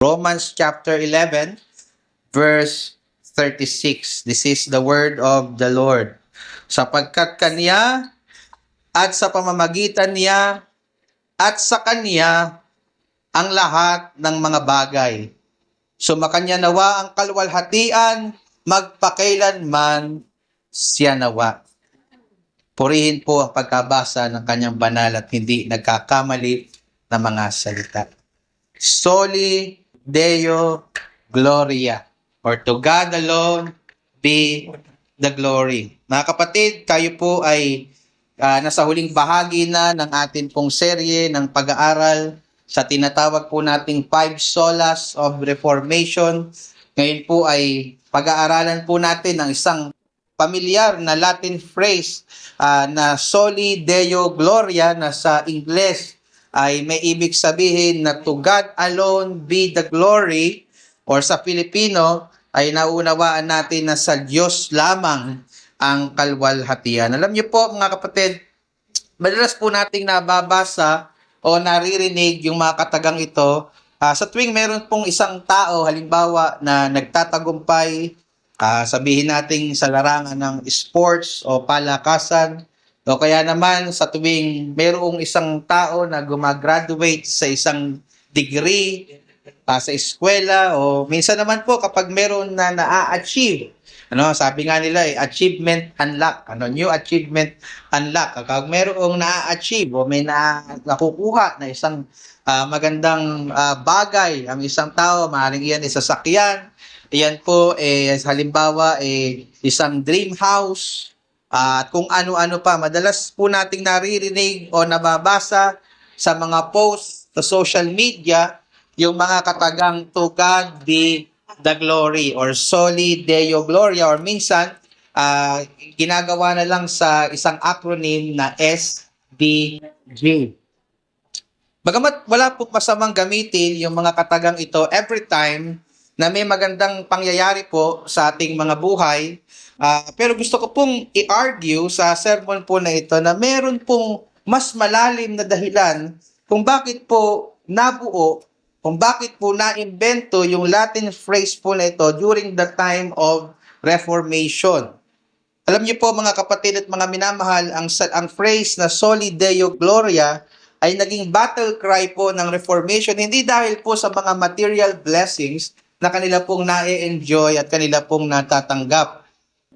Romans chapter 11, verse 36. This is the word of the Lord. Sapagkat Kanya at sa pamamagitan niya at sa Kanya ang lahat ng mga bagay. Sumakanya nawa ang kalwalhatian, magpakailanman siya nawa. Purihin po ang pagkabasa ng kanyang banal at hindi nagkakamali na mga salita. Soli Deo Gloria, or to God alone be the glory. Mga kapatid, tayo po ay nasa huling bahagi na ng atin pong serye ng pag-aaral sa tinatawag po nating 5 Solas of Reformation. Ngayon po ay pag-aaralan po natin ang isang pamilyar na Latin phrase na Soli Deo Gloria, na sa Ingles ay may ibig sabihin na to God alone be the glory, or sa Filipino ay naunawaan natin na sa Diyos lamang ang kalwalhatian. Alam niyo po mga kapatid, madalas po nating nababasa o naririnig yung mga katagang ito sa tuwing meron pong isang tao, halimbawa na nagtatagumpay, sabihin natin sa larangan ng sports o palakasan, o kaya naman sa tuwing mayroong isang tao na gumagraduate sa isang degree sa eskwela, o minsan naman po kapag meron na na-achieve, sabi nga nila achievement unlock, new achievement unlock. Kapag merong na-achieve o may nakukuha na isang magandang bagay ang isang tao, maaaring iyan ay sasakyan, iyan po halimbawa isang dream house, at kung ano-ano pa. Madalas po nating naririnig o nababasa sa mga posts sa social media yung mga katagang to God be the glory, or Soli Deo Gloria, or minsan ginagawa na lang sa isang acronym na SDG. Bagamat wala po masamang gamitin yung mga katagang ito every time na may magandang pangyayari po sa ating mga buhay, pero gusto ko pong i-argue sa sermon po na ito na meron pong mas malalim na dahilan kung bakit po nabuo, kung bakit po naimbento yung Latin phrase po na ito during the time of Reformation. Alam niyo po mga kapatid at mga minamahal, ang phrase na Soli Deo Gloria ay naging battle cry po ng Reformation, hindi dahil po sa mga material blessings na kanila pong na-enjoy at kanila pong natatanggap.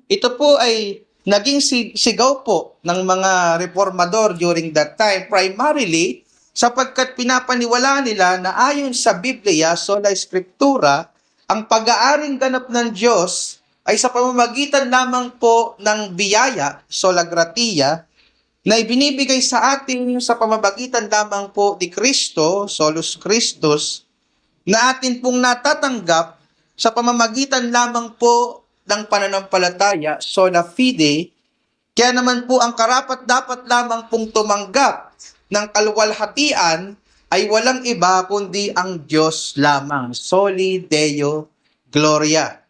Ito po ay naging sigaw po ng mga reformador during that time, primarily sapagkat pinapaniwala nila na ayon sa Biblia, sola Scriptura, ang pag-aaring ganap ng Diyos ay sa pamamagitan lamang po ng biyaya, sola gratia, na ibinibigay sa atin sa pamamagitan lamang po ni Kristo, solus Christus, na atin pong natatanggap sa pamamagitan lamang po ng pananampalataya, sola fide. Kaya naman po ang karapat-dapat lamang pong tumanggap ng kalwalhatian ay walang iba kundi ang Diyos lamang, Soli Deo Gloria.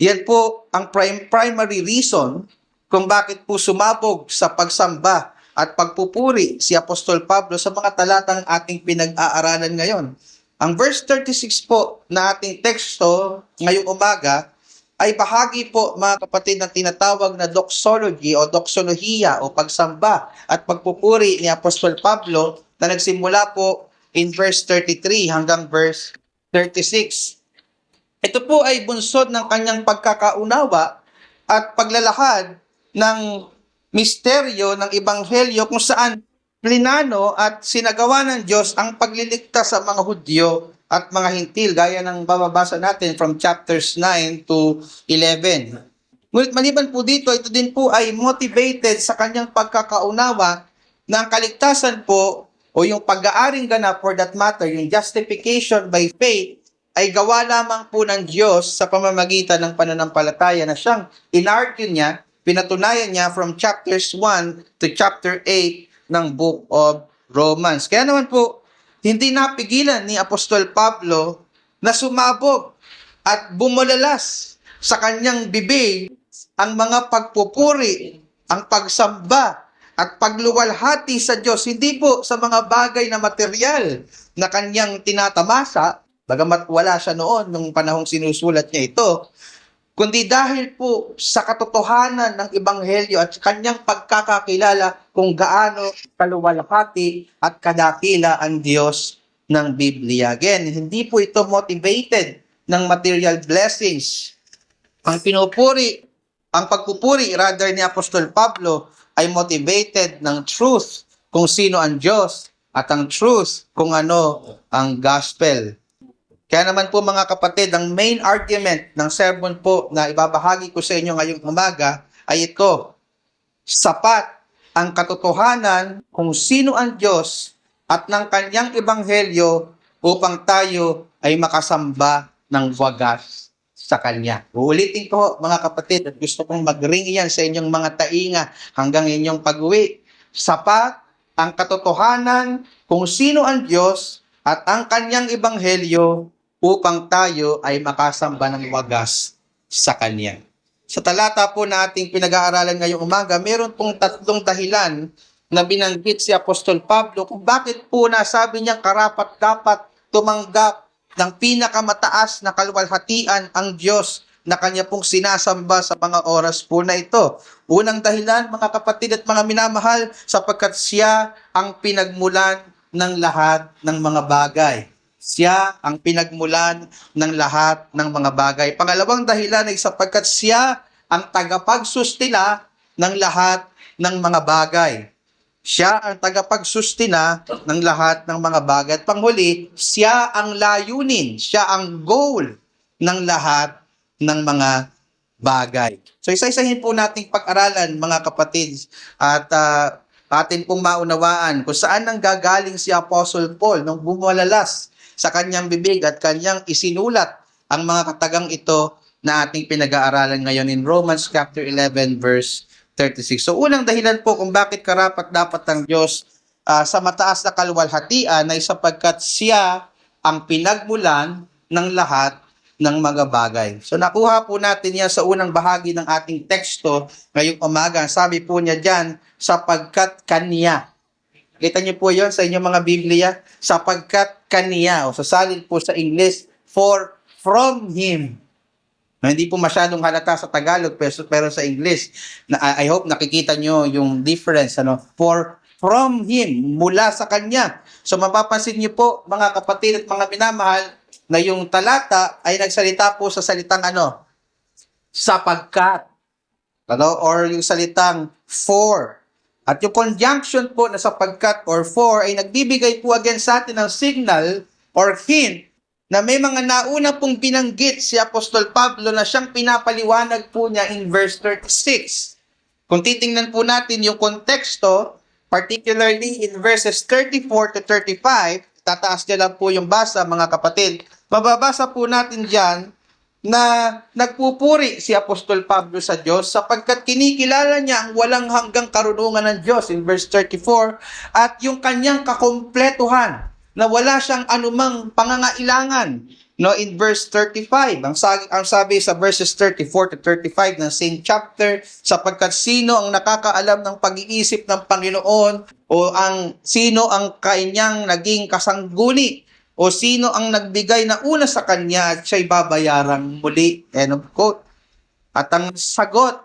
Yan po ang primary reason kung bakit po sumabog sa pagsamba at pagpupuri si Apostol Pablo sa mga talatang ating pinag-aaralan ngayon. Ang verse 36 po na ating teksto ngayong umaga ay bahagi po mga kapatid ng tinatawag na doxology o doxolohiya o pagsamba at pagpupuri ni Apostol Pablo na nagsimula po in verse 33 hanggang verse 36. Ito po ay bunsod ng kanyang pagkakaunawa at paglalahad ng misteryo ng Ebanghelyo kung saan plinano at sinagawa ng Diyos ang pagliligtas sa mga Hudyo at mga Hintil, gaya ng bababasa natin from chapters 9 to 11. Ngunit maliban po dito, ito din po ay motivated sa kanyang pagkakaunawa na ang kaligtasan po o yung pag-aaring ganap, for that matter, yung justification by faith, ay gawa lamang po ng Diyos sa pamamagitan ng pananampalataya na siyang in-argue niya, pinatunayan niya from chapters 1 to chapter 8 ng book of Romans. Kaya naman po, hindi napigilan ni Apostol Pablo na sumabog at bumulalas sa kanyang bibig ang mga pagpupuri, ang pagsamba at pagluwalhati sa Diyos, hindi po sa mga bagay na material na kanyang tinatamasa, bagamat wala siya noon nung panahong sinusulat niya ito, kundi dahil po sa katotohanan ng Ebanghelyo at kanyang pagkakakilala kung gaano kaluwalhati at kadakila ang Diyos ng Biblia. Again, hindi po ito motivated ng material blessings. Ang pagpupuri rather ni Apostol Pablo ay motivated ng truth kung sino ang Diyos at ang truth kung ano ang gospel. Kaya naman po mga kapatid, ang main argument ng sermon po na ibabahagi ko sa inyo ngayong umaga ay ito: sapat ang katotohanan kung sino ang Diyos at ng kanyang ebanghelyo upang tayo ay makasamba ng wagas sa Kanya. Uulitin ko mga kapatid at gusto kong mag-ring iyan sa inyong mga tainga hanggang inyong pag-uwi. Sapat ang katotohanan kung sino ang Diyos at ang kanyang ebanghelyo upang tayo ay makasamba ng wagas sa Kanya. Sa talata po na ating pinag-aaralan ngayong umaga, meron pong 3 dahilan na binanggit si Apostol Pablo kung bakit po nasabi niyang karapat-dapat tumanggap ng pinakamataas na kaluwalhatian ang Diyos na kanya pong sinasamba sa mga oras po na ito. Unang dahilan, mga kapatid at mga minamahal, sapagkat siya ang pinagmulan ng lahat ng mga bagay. Siya ang pinagmulan ng lahat ng mga bagay. Pangalawang dahilan ay sapagkat siya ang tagapagsustina ng lahat ng mga bagay. Siya ang tagapagsustina ng lahat ng mga bagay. At panghuli, siya ang layunin, siya ang goal ng lahat ng mga bagay. So isa-isahin po nating pag-aralan mga kapatid at atin pong maunawaan kung saan nang gagaling si Apostle Paul nung bumalalas sa kanyang bibig at kanyang isinulat ang mga katagang ito na ating pinag-aaralan ngayon in Romans chapter 11 verse 36. So unang dahilan po kung bakit karapat-dapat ang Diyos sa mataas na kaluwalhatian ay sapagkat siya ang pinagmulan ng lahat ng mga bagay. So nakuha po natin yan sa unang bahagi ng ating teksto ngayong umaga. Sabi po niya dyan, sapagkat Kanya. Kita niyo po yon sa inyong mga Biblia? Sapagkat Kanya. O sasalin po sa English, for from Him. No, hindi po masyadong halata sa Tagalog pero sa English, I hope nakikita nyo yung difference. For from Him, mula sa Kanya. So mapapansin niyo po mga kapatid at mga minamahal na yung talata ay nagsalita po sa salitang sapagkat. Or yung salitang for. At yung conjunction po na sapagkat or for ay nagbibigay po again sa atin ng signal or hint na may mga nauna pong binanggit si Apostol Pablo na siyang pinapaliwanag po niya in verse 36. Kung titingnan po natin yung konteksto, particularly in verses 34 to 35, tataas niya lang po yung basa mga kapatid, mababasa po natin dyan na nagpupuri si Apostol Pablo sa Diyos sapagkat kinikilala niya ang walang hanggang karunungan ng Diyos in verse 34 at yung kanyang kakumpletuhan na wala siyang anumang pangangailangan. In verse 35, ang sabi sa verses 34 to 35 ng same chapter, sapagkat sino ang nakakaalam ng pag-iisip ng Panginoon o sino ang kanyang naging kasangguni o sino ang nagbigay na una sa kanya at siya'y babayarang muli. End of quote. At ang sagot,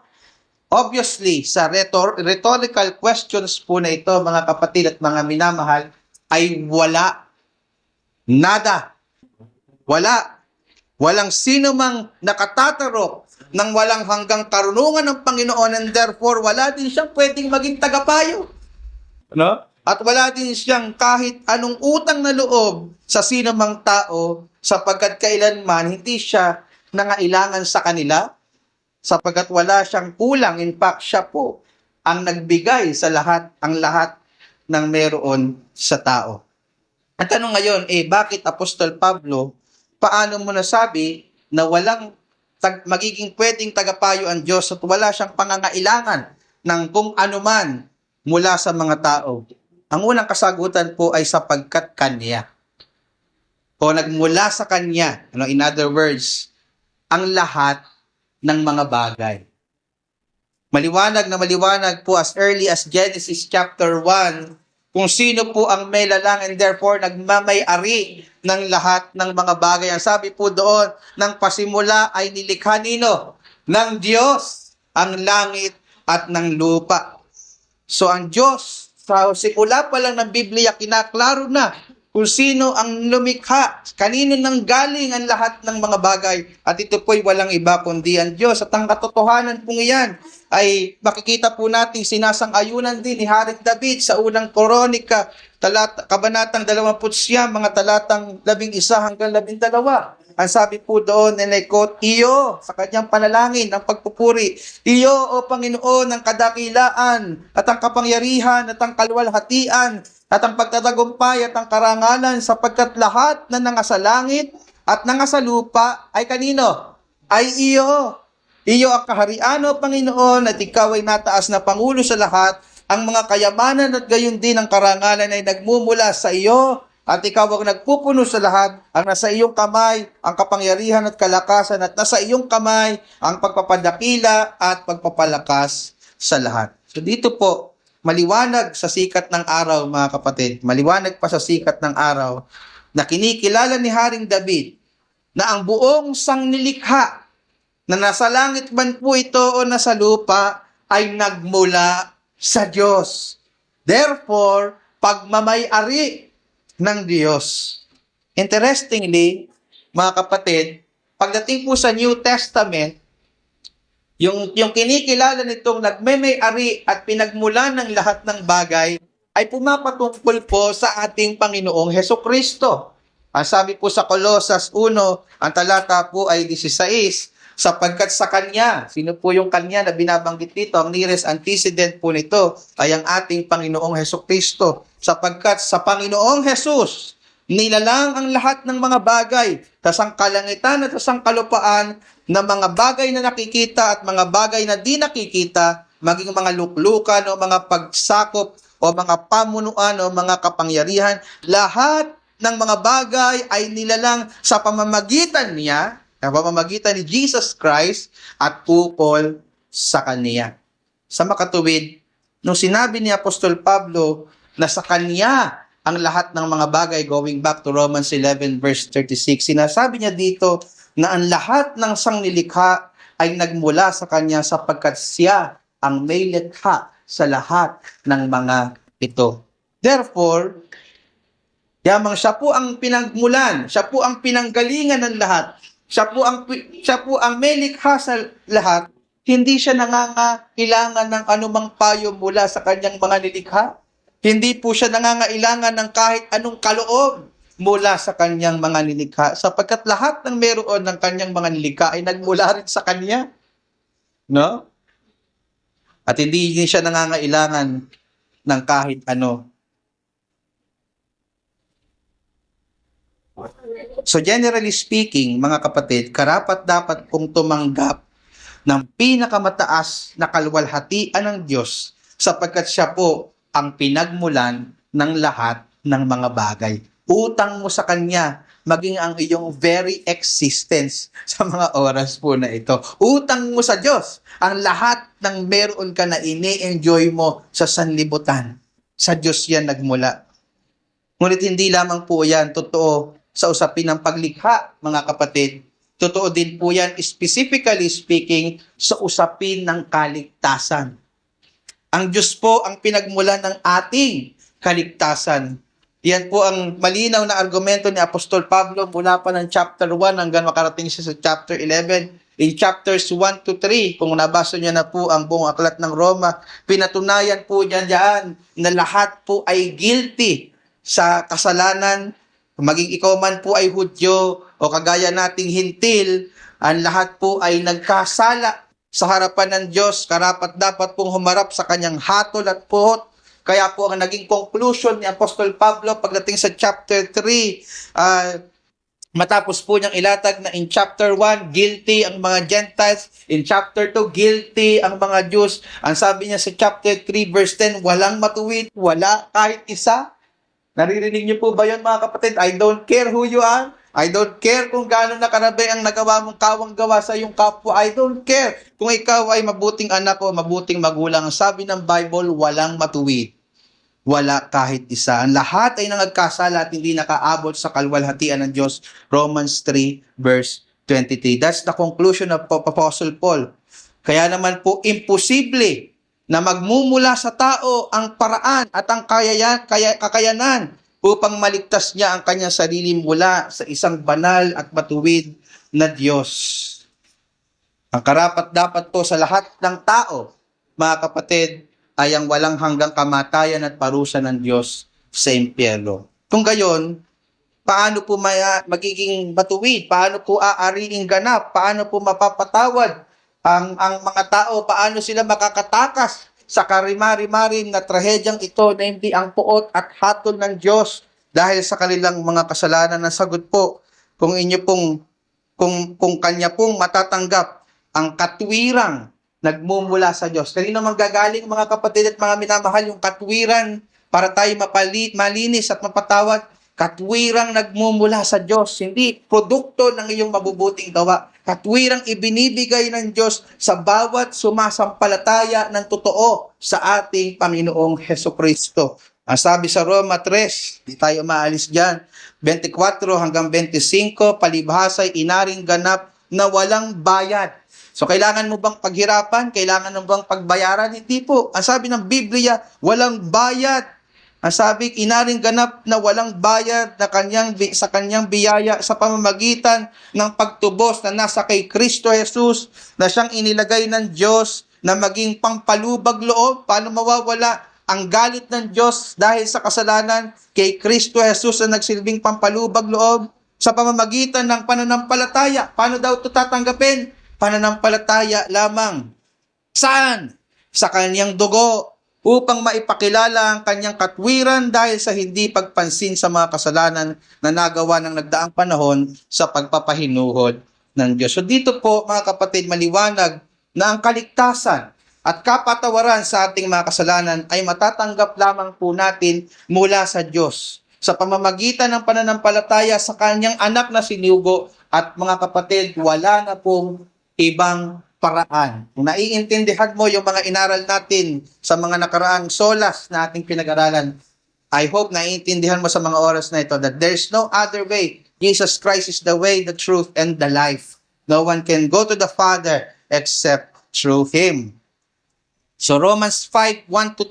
obviously, sa rhetorical questions po na ito, mga kapatid at mga minamahal, ay wala. Nada. Wala. Walang sino mang nakatatarok ng walang hanggang karunungan ng Panginoon and therefore wala din siyang pwedeng maging tagapayo. At wala din siyang kahit anong utang na loob sa sino mang tao sapagkat kailanman hindi siya nangailangan sa kanila sapagkat wala siyang kulang. In fact, siya po ang nagbigay sa lahat ng meron sa tao. At tanong ngayon, bakit Apostol Pablo, paano mo nasabi na walang magiging pwedeng tagapayo ang Diyos at wala siyang pangangailangan ng kung anuman mula sa mga tao? Ang unang kasagutan po ay sapagkat Kanya. O nagmula sa Kanya. In other words, ang lahat ng mga bagay. Maliwanag na maliwanag po as early as Genesis chapter 1, kung sino po ang may lalang and therefore nagmamay-ari ng lahat ng mga bagay. Ang sabi po doon, ng pasimula ay nilikha nino ng Diyos ang langit at ng lupa. So ang Diyos, sa simula pa lang ng Biblia, kinaklaro na kung sino ang lumikha, kanino nang galing ang lahat ng mga bagay. At ito po'y walang iba kundi ang Diyos. At ang katotohanan pong iyan ay makikita po natin sinasang-ayunan din ni Haring David sa unang Kronika, kabanatang 20, mga talatang 11 hanggang 12. Ang sabi po doon, and I quote, iyo, sa kanyang panalangin ng pagpupuri, iyo, O Panginoon, ng kadakilaan at ang kapangyarihan at ang kaluwalhatian at ang pagtatagumpay at ang karangalan sapagkat lahat na nangasa langit at nangasa lupa ay kanino? Ay iyo. Iyo ang kaharian, O Panginoon, at ikaw ay nataas na Pangulo sa lahat. Ang mga kayamanan at gayon din ang karangalan ay nagmumula sa iyo at ikaw ang nagpupuno sa lahat. Ang nasa iyong kamay, ang kapangyarihan at kalakasan at nasa iyong kamay, ang pagpapadakila at pagpapalakas sa lahat. So dito po, maliwanag sa sikat ng araw, mga kapatid, maliwanag pa sa sikat ng araw, na kinikilala ni Haring David na ang buong sangnilikha na nasa langit man po ito o nasa lupa ay nagmula sa Diyos. Therefore, pagmamay-ari ng Diyos. Interestingly, mga kapatid, pagdating po sa New Testament, yung kinikilala nitong nagmamay-ari at pinagmulan ng lahat ng bagay ay pumapatungkol po sa ating Panginoong Hesukristo. Ang sabi po sa Colosas 1, ang talata po ay 16, sapagkat sa Kanya, sino po yung Kanya na binabanggit dito? Ang nearest antecedent po nito ay ang ating Panginoong Hesukristo. Sapagkat sa Panginoong Hesus, nilalang ang lahat ng mga bagay, sa sangkalangitan at sa sangkalupaan, na mga bagay na nakikita at mga bagay na di nakikita, maging mga luklukan o mga pagsakop o mga pamunuan o mga kapangyarihan, lahat ng mga bagay ay nilalang sa pamamagitan niya, sa pamamagitan ni Jesus Christ at ukol sa Kanya. Sa makatuwid, nung sinabi ni Apostol Pablo na sa Kanya ang lahat ng mga bagay, going back to Romans 11 verse 36, sinasabi niya dito na ang lahat ng sangnilikha ay nagmula sa Kanya sapagkat Siya ang may likha sa lahat ng mga ito. Therefore, yamang Siya po ang pinagmulan, Siya po ang pinanggalingan ng lahat, Siya po ang may likha sa lahat, hindi Siya nangangailangan ng anumang payo mula sa Kanyang mga nilikha. Hindi po Siya nangangailangan ng kahit anong kaloob mula sa Kanyang mga nilikha, sapagkat lahat ng meron ng Kanyang mga nilikha ay nagmula rin sa Kanya. No? At hindi Siya nangangailangan ng kahit ano. So generally speaking, mga kapatid, karapat-dapat pong tumanggap ng pinakamataas na kaluwalhatian ng Diyos sapagkat Siya po ang pinagmulan ng lahat ng mga bagay. Utang mo sa Kanya, maging ang iyong very existence sa mga oras po na ito. Utang mo sa Diyos ang lahat ng meron ka na ini-enjoy mo sa sanlibutan. Sa Diyos yan nagmula. Ngunit hindi lamang po yan totoo sa usapin ng paglikha, mga kapatid. Totoo din po yan, specifically speaking, sa usapin ng kaligtasan. Ang Diyos po ang pinagmulan ng ating kaligtasan. Yan po ang malinaw na argumento ni Apostol Pablo mula pa ng chapter 1 hanggang makarating siya sa chapter 11. In chapters 1 to 3, kung nabasa niya na po ang buong aklat ng Roma, pinatunayan po niya diyan na lahat po ay guilty sa kasalanan. Maging ikaw man po ay Hudyo o kagaya nating Hintil, ang lahat po ay nagkasala sa harapan ng Diyos, karapat-dapat pong humarap sa Kanyang hatol at puot. Kaya po ang naging conclusion ni Apostol Pablo pagdating sa chapter 3, matapos po niyang ilatag na in chapter 1, guilty ang mga Gentiles. In chapter 2, guilty ang mga Jews. Ang sabi niya sa chapter 3, verse 10, walang matuwid, wala kahit isa. Naririnig niyo po ba yun, mga kapatid? I don't care who you are. I don't care kung gaano nakarami ang nagawa mong kawang gawa sa iyong kapwa. I don't care kung ikaw ay mabuting anak o mabuting magulang. Sabi ng Bible, walang matuwid. wala kahit isa. Ang lahat ay nangagkasala at hindi nakaabot sa kalwalhatian ng Diyos. Romans 3 verse 23. That's the conclusion of Apostle Paul. Kaya naman po imposible na magmumula sa tao ang paraan at ang kakayanan upang maligtas niya ang kanyang sarili mula sa isang banal at matuwid na Diyos. Ang karapat-dapat po sa lahat ng tao, mga kapatid, ay ang walang hanggang kamatayan at parusa ng Diyos sa impyerno. Kung gayon, paano po magiging matuwid? Paano po aariing ganap? Paano po mapapatawad ang mga tao? Paano sila makakatakas sa karimari-marim na trahedyang ito na hindi ang puot at hatol ng Diyos dahil sa kanilang mga kasalanan? Ang sagot po, kung kanya pong matatanggap ang katwirang nagmumula sa Diyos. Kanino manggagaling, mga kapatid at mga minamahal, yung katwiran para tayo malinis at mapatawad? Katwirang nagmumula sa Diyos, hindi produkto ng iyong mabubuting gawa. Katwirang ibinibigay ng Diyos sa bawat sumasampalataya ng totoo sa ating Panginoong Hesukristo. Ang sabi sa Roma 3, di tayo maalis dyan, 24 hanggang 25, palibhasa'y inaring ganap na walang bayad. So, kailangan mo bang paghirapan? Kailangan mo bang pagbayaran? Hindi po. Ang sabi ng Biblia, walang bayad. Ang sabi, inaring ganap na walang bayad na sa kanyang biyaya sa pamamagitan ng pagtubos na nasa kay Kristo Jesus, na siyang inilagay ng Diyos na maging pangpalubag loob. Paano mawawala ang galit ng Diyos dahil sa kasalanan? Kay Kristo Jesus na nagsilbing pampalubag loob sa pamamagitan ng pananampalataya. Paano daw ito tatanggapin? Pananampalataya lamang. Saan? Sa kanyang dugo, upang maipakilala ang kanyang katwiran dahil sa hindi pagpansin sa mga kasalanan na nagawa ng nagdaang panahon sa pagpapahinuhod ng Diyos. So dito po, mga kapatid, maliwanag na ang kaligtasan at kapatawaran sa ating mga kasalanan ay matatanggap lamang po natin mula sa Diyos sa pamamagitan ng pananampalataya sa kanyang anak na sinugo. At mga kapatid, wala na pong ibang paraan. Kung naiintindihan mo yung mga inaral natin sa mga nakaraang solas na ating pinag-aralan, I hope naiintindihan mo sa mga oras na ito that there's no other way. Jesus Christ is the way, the truth, and the life. No one can go to the Father except through Him. So Romans 5:1-2,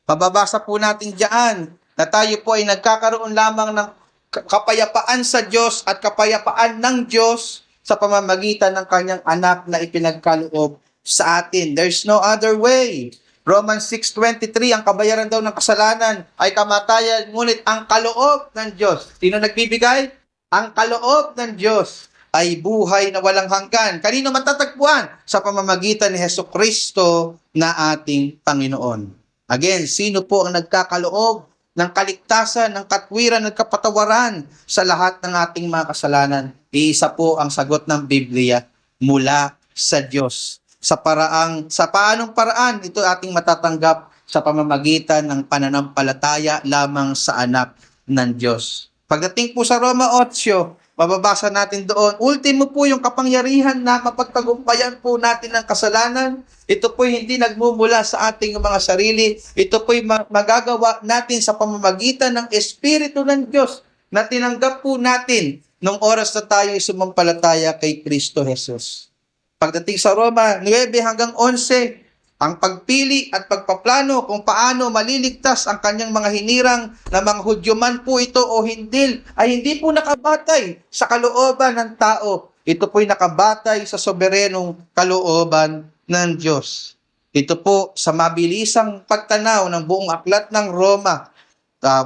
mababasa po natin diyan na tayo po ay nagkakaroon lamang ng kapayapaan sa Diyos at kapayapaan ng Diyos sa pamamagitan ng kanyang anak na ipinagkaloob sa atin. There's no other way. Romans 6:23, ang kabayaran daw ng kasalanan ay kamatayan, ngunit ang kaloob ng Diyos. Sino nagbibigay? Ang kaloob ng Diyos ay buhay na walang hanggan. Kanino matatagpuan? Sa pamamagitan ni Hesukristo na ating Panginoon. Again, sino po ang nagkakaloob ng kaligtasan, ng katwiran, ng kapatawaran sa lahat ng ating mga kasalanan? Iisa po ang sagot ng Biblia, mula sa Diyos. Sa paanong paraan ito ating matatanggap? Sa pamamagitan ng pananampalataya lamang sa anak ng Diyos. Pagdating po sa Roma 8, mababasa natin doon, ultimo po yung kapangyarihan na mapagtagumpayan po natin ng kasalanan. Ito po hindi nagmumula sa ating mga sarili. Ito po magagawa natin sa pamamagitan ng Espiritu ng Diyos na tinanggap po natin nung oras na tayo sumampalataya kay Kristo Jesus. Pagdating sa Roma 9 hanggang 11, ang pagpili at pagpaplano kung paano maliligtas ang kanyang mga hinirang na mga Hudyo man po ito o hindi, ay hindi po nakabatay sa kalooban ng tao. Ito po'y nakabatay sa soberenong kalooban ng Diyos. Ito po sa mabilisang pagtanaw ng buong aklat ng Roma,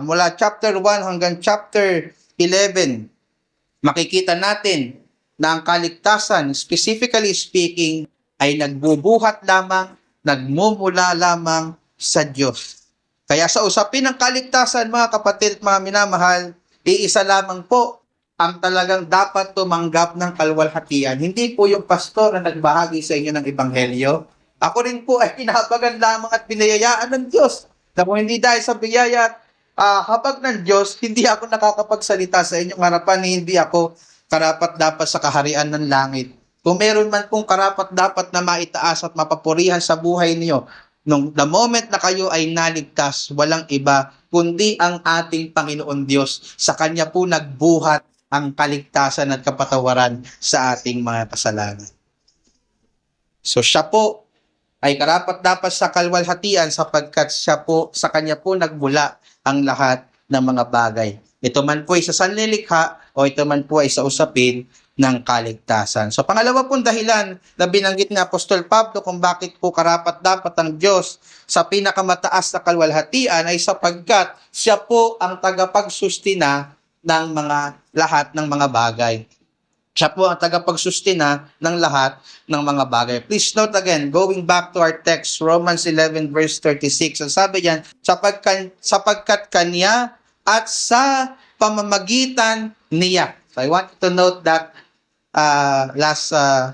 mula chapter 1 hanggang chapter 11, makikita natin na ang kaligtasan, specifically speaking, ay nagbubuhat lamang, nagmumula lamang sa Diyos. Kaya sa usapin ng kaligtasan, mga kapatid at mga minamahal, iisa lamang po ang talagang dapat tumanggap ng kalwalhatian. Hindi po yung pastor na nagbahagi sa inyo ng ebanghelyo. Ako rin po ay pinahabagan lamang at binayayaan ng Diyos. Na kung hindi dahil sa biyaya at habag ng Diyos, hindi ako nakakapagsalita sa inyong harapan, hindi ako karapat-dapat sa kaharian ng langit. Kung meron man pong karapat-dapat na maitaas at mapapurihan sa buhay niyo, Nung the moment na kayo ay naligtas, walang iba kundi ang ating Panginoon Diyos. Sa Kanya po nagbuhat ang kaligtasan at kapatawaran sa ating mga kasalanan. So siya po ay karapat-dapat sa kalwalhatian sapagkat siya po, sa Kanya po nagmula ang lahat ng mga bagay. Ito man po ay sa sanlilikha o ito man po ay sa usapin ng kaligtasan. So pangalawa pong dahilan na binanggit ni Apostol Pablo kung bakit po karapat-dapat ang Diyos sa pinakamataas na kalwalhatian ay sapagkat siya po ang tagapagsustina ng lahat ng mga bagay. Siya po ang tagapagsustina ng lahat ng mga bagay. Please note again, going back to our text, Romans 11 verse 36, ang sabi diyan, sapagkat Kanya at sa pamamagitan niya. So I want you to note that last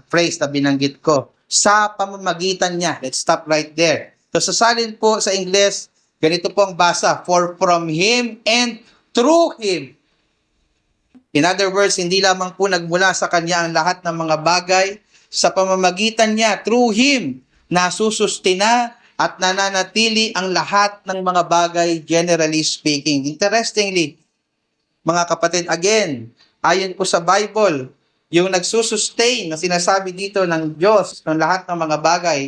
phrase na binanggit ko. Sa pamamagitan niya. Let's stop right there. So sasalin po sa Ingles, ganito po ang basa, for from Him and through Him. In other words, hindi lamang po nagmula sa Kanya ang lahat ng mga bagay, sa pamamagitan niya, through Him, nasusustina at nananatili ang lahat ng mga bagay, generally speaking. Interestingly, mga kapatid, again, ayon po sa Bible, yung nagsusustain na sinasabi dito ng Diyos ng lahat ng mga bagay,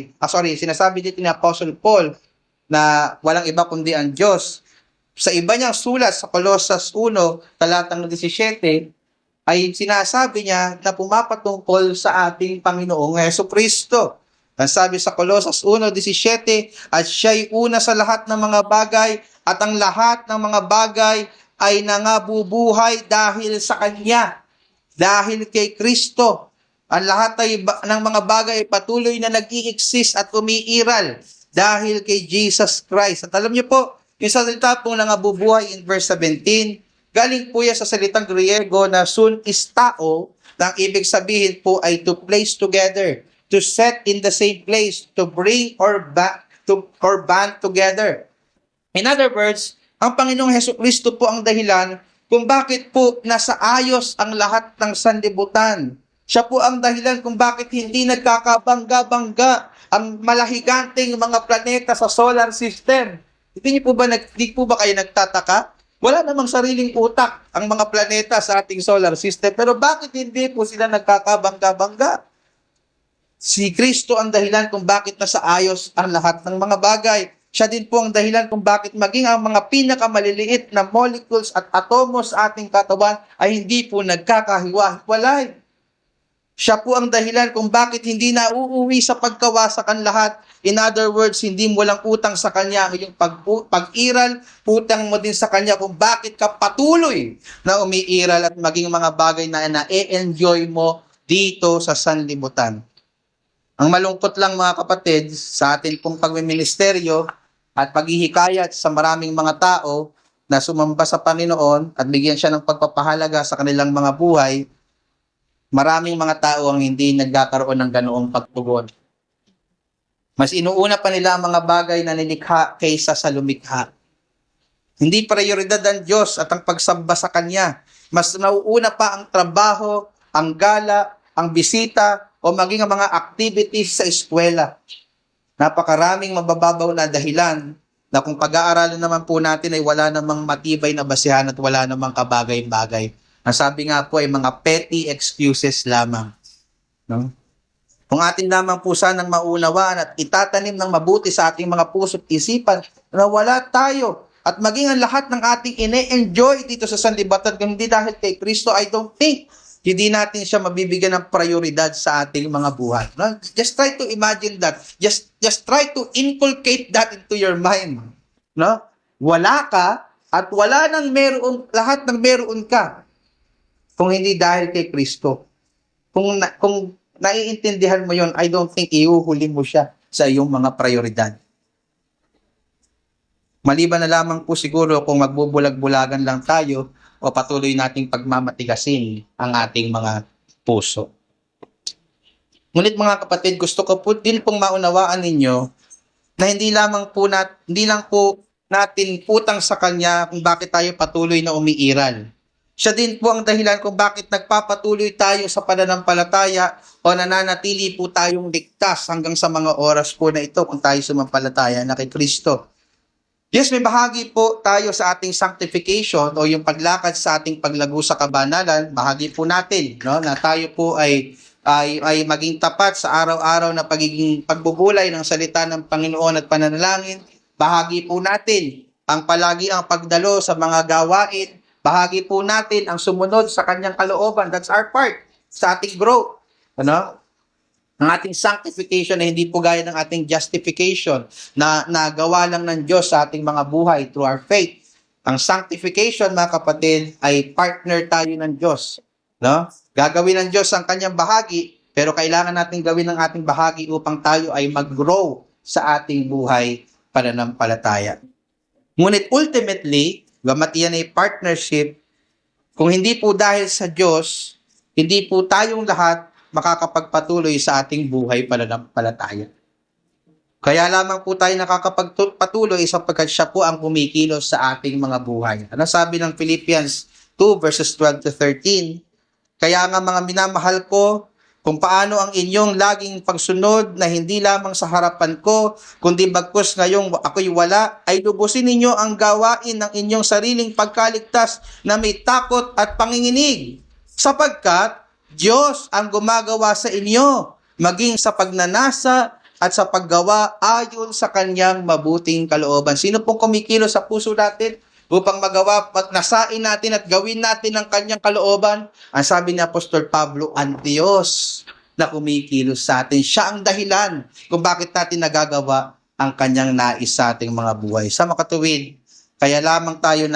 sinasabi dito ni Apostle Paul na walang iba kundi ang Diyos. Sa iba niyang sulat sa Colosas 1, talatang 17, ay sinasabi niya na pumapatungkol sa ating Panginoong Jesucristo. Ang sabi sa Colosas 1:17, at siya'y una sa lahat ng mga bagay, at ang lahat ng mga bagay ay nangabubuhay dahil sa Kanya, dahil kay Kristo. Ang lahat ng mga bagay ay patuloy na nag-i-exist at umiiral dahil kay Jesus Christ. At alam niyo po, yung salita po nangabubuhay in verse 17, galing po yan sa salitang Griego na sun istao, na ang ibig sabihin po ay to place together, to set in the same place, to bring or band together. In other words, ang Panginoong Hesukristo po ang dahilan kung bakit po nasa ayos ang lahat ng sanlibutan. Siya po ang dahilan kung bakit hindi nagkakabangga-bangga ang malahiganting mga planeta sa solar system. Hindi po ba kayo nagtataka? Wala namang sariling utak ang mga planeta sa ating solar system, pero bakit hindi po sila nagkakabangga-bangga? Si Kristo ang dahilan kung bakit nasa ayos ang lahat ng mga bagay. Siya din po ang dahilan kung bakit maging ang mga pinakamaliliit na molecules at atomos sa ating katawan ay hindi po nagkakahiwa-hiwalay. Siya po ang dahilan kung bakit hindi na uuwi sa pagkawasak ang lahat. In other words, hindi mo lang utang sa Kanya ang iyong pag-iral, utang mo din sa Kanya kung bakit ka patuloy na umiiral at maging mga bagay na na-enjoy mo dito sa sanlibutan. Ang malungkot lang mga kapatid, sa atin pong pagmiministeryo at paghihikayat sa maraming mga tao na sumamba sa Panginoon at bigyan siya ng pagpapahalaga sa kanilang mga buhay, maraming mga tao ang hindi nagkakaroon ng ganoong pagtugon. Mas inuuna pa nila ang mga bagay na nilikha kaysa sa lumikha. Hindi prioridad ang Diyos at ang pagsamba sa Kanya. Mas nauuna pa ang trabaho, ang gala, ang bisita, o maging ang mga activities sa eskwela. Napakaraming mabababaw na dahilan na kung pag-aaralan naman po natin ay wala namang matibay na basihan at wala namang kabagay-bagay. Ang sabi nga po ay mga petty excuses lamang. No? Kung atin lamang po sanang maunawaan at itatanim ng mabuti sa ating mga puso't isipan na wala tayo at maging ang lahat ng ating ine-enjoy dito sa sanlibutan kung hindi dahil kay Kristo, I don't think hindi natin siya mabibigyan ng prioridad sa ating mga buhay. No? Just try to imagine that. Just try to inculcate that into your mind. No? Wala ka at wala nang lahat ng meron ka kung hindi dahil kay Kristo. Kung naiintindihan mo yon, I don't think iuhuli mo siya sa iyong mga prioridad. Maliban na lamang po siguro kung magbubulag-bulagan lang tayo o patuloy nating pagmamatigasin ang ating mga puso. Ngunit mga kapatid, gusto ko po din pong maunawaan ninyo na hindi lang po natin utang sa Kanya kung bakit tayo patuloy na umiiral. Siya din po ang dahilan kung bakit nagpapatuloy tayo sa pananampalataya o nananatili po tayong ligtas hanggang sa mga oras po na ito kung tayo sumampalataya na kay Kristo. Yes, may bahagi po tayo sa ating sanctification o yung paglakad sa ating paglago sa kabanalan. Bahagi po natin, no, na tayo po ay maging tapat sa araw-araw na pagiging pagbubulay ng salita ng Panginoon at pananalangin. Bahagi po natin ang palagi ang pagdalo sa mga gawain. Bahagi po natin ang sumunod sa kanyang kalooban. That's our part sa ating growth. Ano? Ang ating sanctification na hindi po gaya ng ating justification na nagawa lang ng Diyos sa ating mga buhay through our faith. Ang sanctification, mga kapatid, ay partner tayo ng Diyos. No? Gagawin ng Diyos ang kanyang bahagi, pero kailangan natin gawin ang ating bahagi upang tayo ay mag-grow sa ating buhay pananampalataya. Ngunit ultimately, gamat yan ay partnership, kung hindi po dahil sa Diyos, hindi po tayong lahat makakapagpatuloy sa ating buhay pananampalataya. Kaya lamang po tayo nakakapagpatuloy sapagkat siya po ang kumikilos sa ating mga buhay. Ano sabi ng Philippians 2 verses 12 to 13? Kaya nga mga minamahal ko, kung paano ang inyong laging pagsunod na hindi lamang sa harapan ko, kundi bagkus ngayong ako'y wala, ay lubusin ninyo ang gawain ng inyong sariling pagkaligtas na may takot at panginginig. Sapagkat Diyos ang gumagawa sa inyo, maging sa pagnanasa at sa paggawa ayon sa kanyang mabuting kalooban. Sino pong kumikilos sa puso natin upang magawa, nasain natin at gawin natin ang kanyang kalooban? Ang sabi ni Apostol Pablo, ang Diyos na kumikilos sa atin. Siya ang dahilan kung bakit natin nagagawa ang kanyang nais sa ating mga buhay. Sa makatuwid, kaya lamang tayo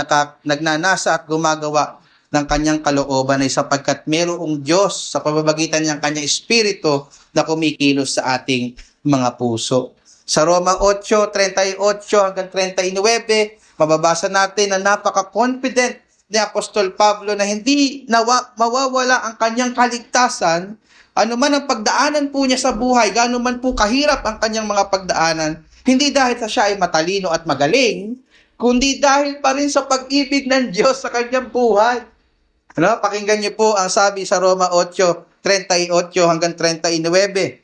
nagnanasa at gumagawa ng kanyang kalooban ay sapagkat mayroong Diyos sa pamamagitan ng kanyang Espiritu na kumikilos sa ating mga puso. Sa Roma 8:38 hanggang 39, mababasa natin na napaka-confident ni Apostol Pablo na hindi mawawala ang kanyang kaligtasan, anuman ang pagdaanan po niya sa buhay, gaano man po kahirap ang kanyang mga pagdaanan, hindi dahil sa siya ay matalino at magaling, kundi dahil pa rin sa pag-ibig ng Diyos sa kanyang buhay. Ano? Pakinggan niyo po ang sabi sa Roma 8:38 hanggang 39.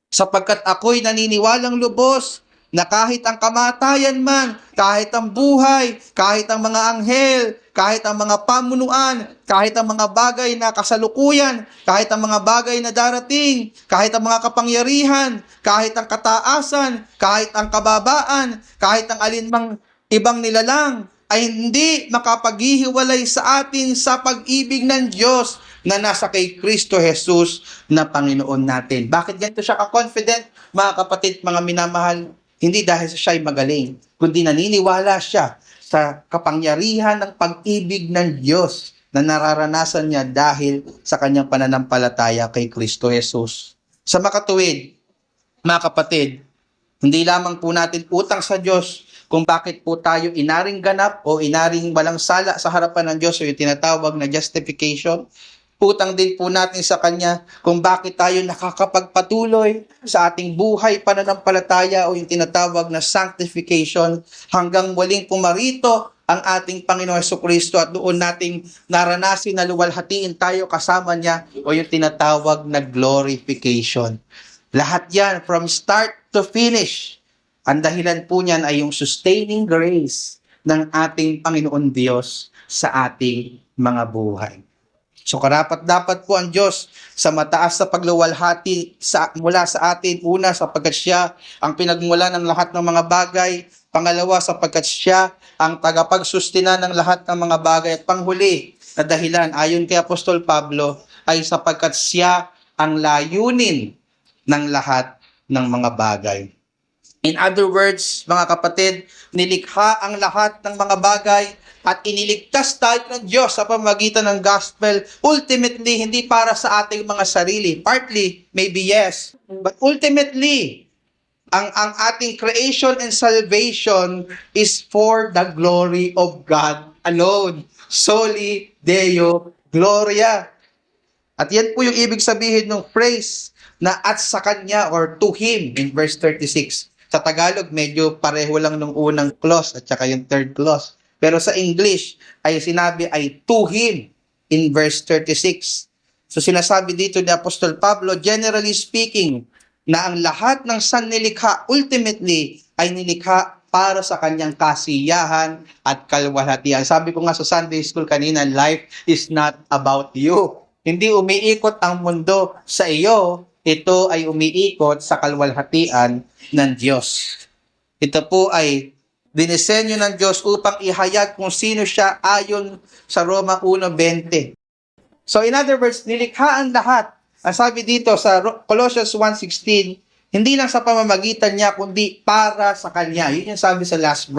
Sapagkat ako'y naniniwalang lubos na kahit ang kamatayan man, kahit ang buhay, kahit ang mga anghel, kahit ang mga pamunuan, kahit ang mga bagay na kasalukuyan, kahit ang mga bagay na darating, kahit ang mga kapangyarihan, kahit ang kataasan, kahit ang kababaan, kahit ang alinmang ibang nilalang, ay hindi makapaghihiwalay sa atin sa pag-ibig ng Diyos na nasa kay Kristo Jesus na Panginoon natin. Bakit ganito siya ka-confident, mga kapatid, mga minamahal? Hindi dahil siya ay magaling, kundi naniniwala siya sa kapangyarihan ng pag-ibig ng Diyos na nararanasan niya dahil sa kanyang pananampalataya kay Kristo Jesus. Sa makatuwid, mga kapatid, hindi lamang po natin utang sa Diyos kung bakit po tayo inaring ganap o inaring walang sala sa harapan ng Diyos o yung tinatawag na justification. Utang din po natin sa Kanya kung bakit tayo nakakapagpatuloy sa ating buhay pananampalataya o yung tinatawag na sanctification hanggang waling pumarito ang ating Panginoong Jesucristo at doon nating naranasin na luwalhatiin tayo kasama niya o yung tinatawag na glorification. Lahat yan from start to finish. Ang dahilan po niyan ay yung sustaining grace ng ating Panginoon Diyos sa ating mga buhay. So karapat-dapat po ang Diyos sa mataas na pagluwalhati mula sa atin. Una, sapagkat siya ang pinagmula ng lahat ng mga bagay. Pangalawa, sapagkat siya ang tagapagsustina ng lahat ng mga bagay. At panghuli na dahilan, ayon kay Apostol Pablo, ay sapagkat siya ang layunin ng lahat ng mga bagay. In other words, mga kapatid, nilikha ang lahat ng mga bagay at iniligtas tayo ng Diyos sa pamamagitan ng gospel. Ultimately, hindi para sa ating mga sarili. Partly, maybe yes. But ultimately, ang ating creation and salvation is for the glory of God alone. Soli Deo Gloria. At yan po yung ibig sabihin ng phrase na at sa Kanya or to Him in verse 36. Sa Tagalog, medyo pareho lang nung unang clause at saka yung third clause. Pero sa English, ay sinabi ay to Him. in verse 36. So sinasabi dito ni Apostol Pablo, generally speaking, na ang lahat ng sannilikha ultimately ay nilikha para sa kanyang kasiyahan at kalwalhatian. Sabi ko nga sa Sunday school kanina, life is not about you. Hindi umiikot ang mundo sa iyo, ito ay umiikot sa kalwalhatian ng Diyos. Ito po ay dinisenyo ng Diyos upang ihayag kung sino siya ayon sa Roma 1:20. So in other words, nilikha ang lahat. Ang sabi dito sa Colossians 1:16, hindi lang sa pamamagitan niya, kundi para sa Kanya. Yun yung sabi sa last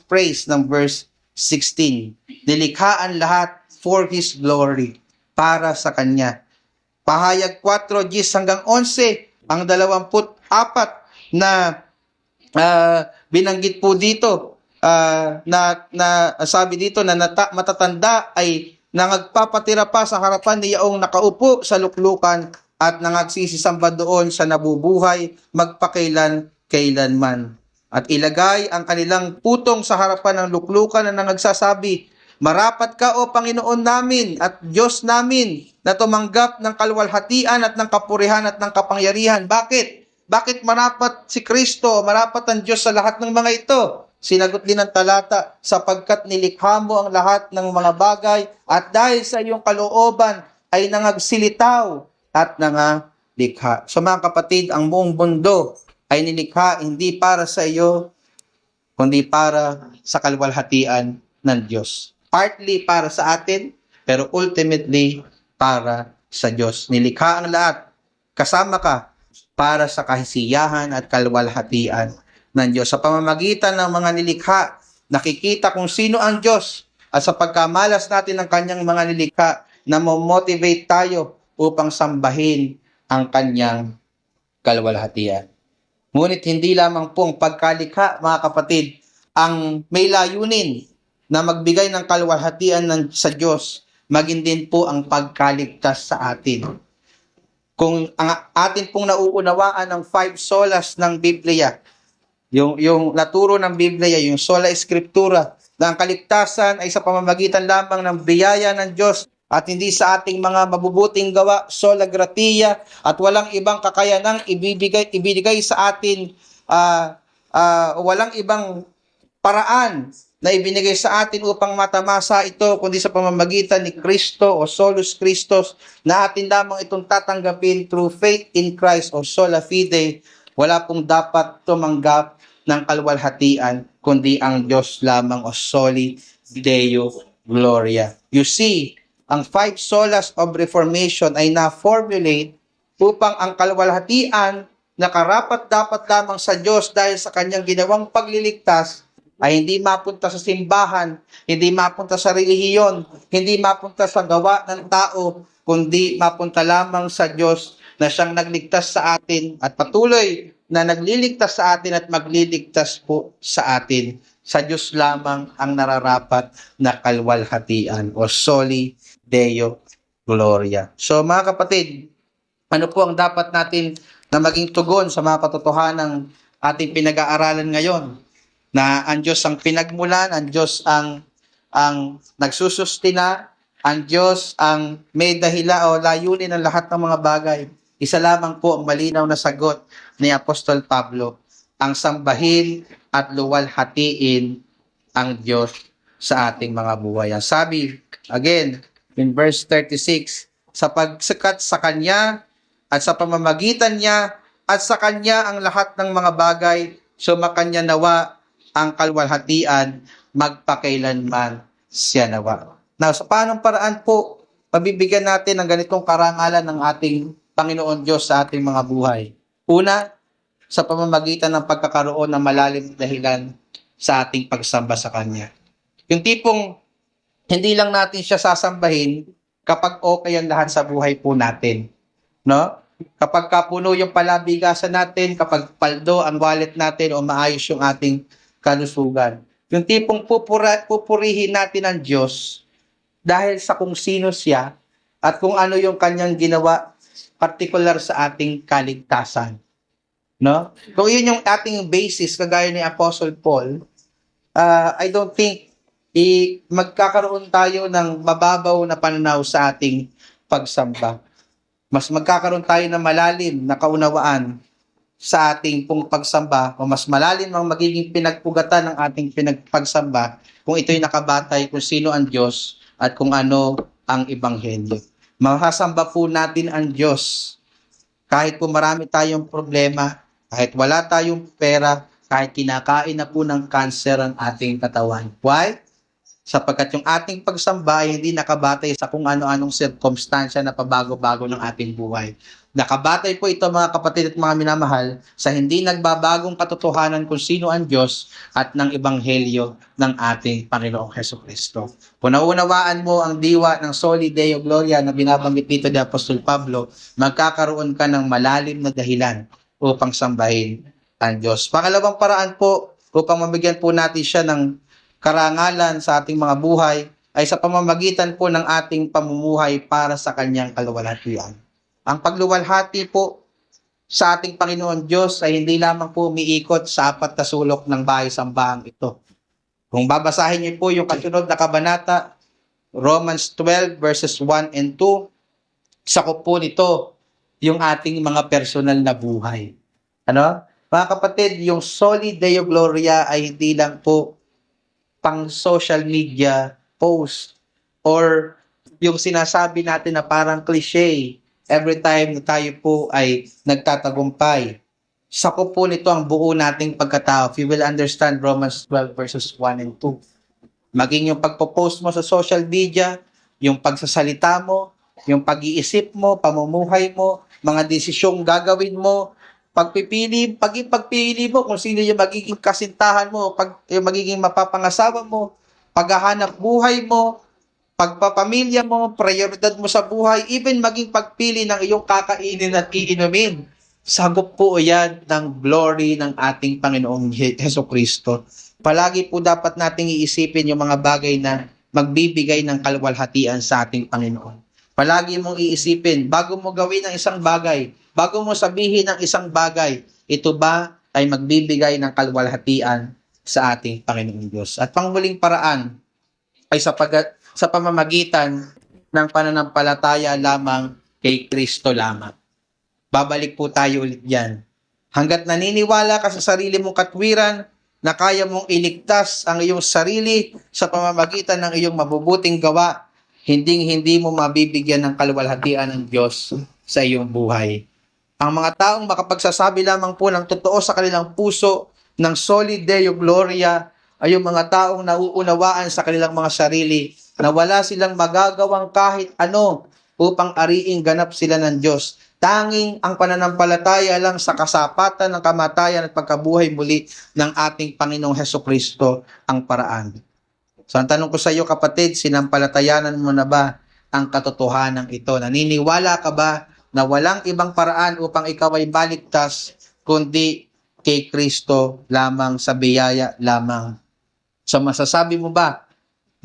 phrase ng verse 16. Nilikha ang lahat for His glory, para sa Kanya. Pahayag 4:10 hanggang 11, ang 24 na binanggit po dito, na sabi dito na matatanda ay nangagpapatira pa sa harapan ni Yaong nakaupo sa luklukan at nangagsisisamba doon sa nabubuhay magpakailan-kailanman. At ilagay ang kanilang putong sa harapan ng luklukan na nangagsasabi, marapat ka o Panginoon namin at Diyos namin na tumanggap ng kalwalhatian at ng kapurihan at ng kapangyarihan. Bakit? Bakit marapat si Kristo? Marapat ang Diyos sa lahat ng mga ito? Sinagot din ng talata, sapagkat nilikha mo ang lahat ng mga bagay at dahil sa iyong kalooban ay nangagsilitaw at nangalikha. So mga kapatid, ang buong mundo ay nilikha hindi para sa iyo, kundi para sa kalwalhatian ng Diyos. Partly para sa atin, pero ultimately para sa Diyos. Nilikha ang lahat, kasama ka, para sa kahisiyahan at kalwalhatian ng Diyos. Sa pamamagitan ng mga nilikha, nakikita kung sino ang Diyos at sa pagkamalas natin ng kanyang mga nilikha, na motivate tayo upang sambahin ang kanyang kalwalhatian. Ngunit hindi lamang pong pagkalikha, mga kapatid, ang may layunin na magbigay ng kalwalhatian sa Diyos, maging din po ang pagkaligtas sa atin. Kung ang atin pong nauunawaan ng 5 solas ng Biblia, yung naturo ng Biblia, yung sola scriptura, na ang kaligtasan ay sa pamamagitan lamang ng biyaya ng Diyos at hindi sa ating mga mabubuting gawa, sola gratia, at walang ibang kakayanang ibigay sa atin, walang ibang paraan na ibinigay sa atin upang matamasa ito, kundi sa pamamagitan ni Kristo o solus Christus, na atin lamang itong tatanggapin through faith in Christ o sola fide. Wala pong dapat tumanggap ng kalwalhatian, kundi ang Diyos lamang o soli Deo Gloria. You see, ang 5 solas of Reformation ay na-formulate upang ang kalwalhatian na karapat-dapat lamang sa Diyos dahil sa kanyang ginawang pagliligtas ay hindi mapunta sa simbahan, hindi mapunta sa relihiyon, hindi mapunta sa gawa ng tao, kundi mapunta lamang sa Diyos na siyang nagligtas sa atin at patuloy na nagliligtas sa atin at magliligtas po sa atin. Sa Diyos lamang ang nararapat na kalwalhatian o soli Deo Gloria. So mga kapatid, ano po ang dapat natin na maging tugon sa mga katotohanang ating pinag-aaralan ngayon? Na ang Diyos ang pinagmulan, ang Diyos ang nagsusustina, ang Diyos ang may dahila o layunin ng lahat ng mga bagay. Isa lamang po ang malinaw na sagot ni Apostol Pablo, ang sambahin at luwalhatiin ang Diyos sa ating mga buhay. Ang sabi, again, in verse 36, sa pagsikat sa Kanya at sa pamamagitan niya at sa Kanya ang lahat ng mga bagay, sumakanya nawa ang kalwalhatian magpakailanman siya nawa. Now, sa paanong paraan po pabibigyan natin ng ganitong karangalan ng ating Panginoon Diyos sa ating mga buhay? Una, sa pamamagitan ng pagkakaroon ng malalim na dahilan sa ating pagsamba sa Kanya. Yung tipong hindi lang natin siya sasambahin kapag okay ang lahat sa buhay po natin. No? Kapag kapuno yung palabigasan natin, kapag paldo ang wallet natin o maayos yung ating kalusugan. Yung tipong pupurihin natin ang Diyos dahil sa kung sino siya at kung ano yung kanyang ginawa particular sa ating kaligtasan. No? Kung yun yung ating basis, kagaya ni Apostle Paul, I don't think magkakaroon tayo ng mababaw na pananaw sa ating pagsamba. Mas magkakaroon tayo ng malalim na kaunawaan sa ating pong pagsamba o mas malalim ang magiging pinagpugatan ng ating pagsamba kung ito'y nakabatay kung sino ang Diyos at kung ano ang Ebanghelyo. Makasamba po natin ang Diyos kahit po marami tayong problema, kahit wala tayong pera, kahit kinakain na po ng cancer ang ating katawan. Why? Sapagkat yung ating pagsamba ay hindi nakabatay sa kung ano-anong sirkumstansya na pabago-bago ng ating buhay. Nakabatay po ito mga kapatid at mga minamahal sa hindi nagbabagong katotohanan kung sino ang Diyos at ng Ebanghelyo ng ating Panginoong Hesukristo. Kung naunawaan mo ang diwa ng Soli Deo Gloria na binabanggit dito ni Apostol Pablo, magkakaroon ka ng malalim na dahilan upang sambahin ang Diyos. Pangalawang paraan po upang mabigyan po natin siya ng karangalan sa ating mga buhay ay sa pamamagitan po ng ating pamumuhay para sa kanyang kaluwalhatian. Ang pagluwalhati po sa ating Panginoon Diyos ay hindi lamang po umiikot sa apat na sulok ng bahay-sambahang ito. Kung babasahin niyo po yung kasunod na kabanata, Romans 12 verses 1 and 2, sakop po nito yung ating mga personal na buhay. Ano? Mga kapatid, yung Soli Deo Gloria ay hindi lang po pang social media post or yung sinasabi natin na parang cliche every time na tayo po ay nagtatagumpay. Sakop po nito ang buo nating pagkatao. If you will understand Romans 12 verses 1 and 2. Maging yung pagpo-post mo sa social media, yung pagsasalita mo, yung pag-iisip mo, pamumuhay mo, mga desisyong gagawin mo, pagpipili mo kung sino yung magiging kasintahan mo, yung magiging mapapangasawa mo, paghahanap buhay mo, pagpapamilya mo, prioridad mo sa buhay, even maging pagpili ng iyong kakainin at iinumin. Sagop po yan ng glory ng ating Panginoong Hesukristo. Palagi po dapat nating iisipin yung mga bagay na magbibigay ng kaluwalhatian sa ating Panginoon. Palagi mong iisipin, bago mo gawin ang isang bagay, bago mo sabihin ang isang bagay, ito ba ay magbibigay ng kaluwalhatian sa ating Panginoong Diyos. At panghuling paraan ay sa pamamagitan ng pananampalataya lamang kay Kristo lamang. Babalik po tayo ulit yan. Hanggat naniniwala ka sa sarili mong katwiran na kaya mong iligtas ang iyong sarili sa pamamagitan ng iyong mabubuting gawa, hindi mo mabibigyan ng kaluwalhatian ng Diyos sa iyong buhay. Ang mga taong makapagsasabi lamang po ng totoo sa kanilang puso ng Soli Deo Gloria ay yung mga taong nauunawaan sa kanilang mga sarili na wala silang magagawang kahit ano upang ariing ganap sila ng Diyos. Tanging ang pananampalataya lang sa kasapatan ng kamatayan at pagkabuhay muli ng ating Panginoong Hesukristo ang paraan. So ang tanong ko sa iyo kapatid, sinampalatayanan mo na ba ang katotohanan ito? Naniniwala ka ba na walang ibang paraan upang ikaw ay maligtas kundi kay Kristo lamang, sa biyaya lamang? So masasabi mo ba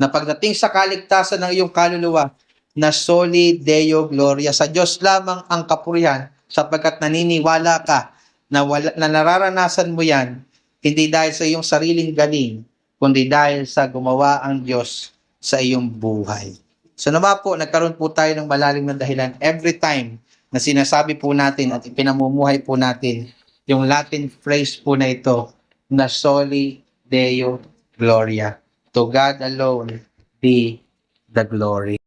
na pagdating sa kaligtasan ng iyong kaluluwa, na Soli Deo Gloria, sa Diyos lamang ang kapurihan sapagkat naniniwala ka na nararanasan mo yan hindi dahil sa iyong sariling galing, kundi dahil sa gumawa ang Diyos sa iyong buhay. So naman po, nagkaroon po tayo ng malalim na dahilan every time na sinasabi po natin at ipinamumuhay po natin yung Latin phrase po na ito na Soli Deo Gloria. To God alone be the glory.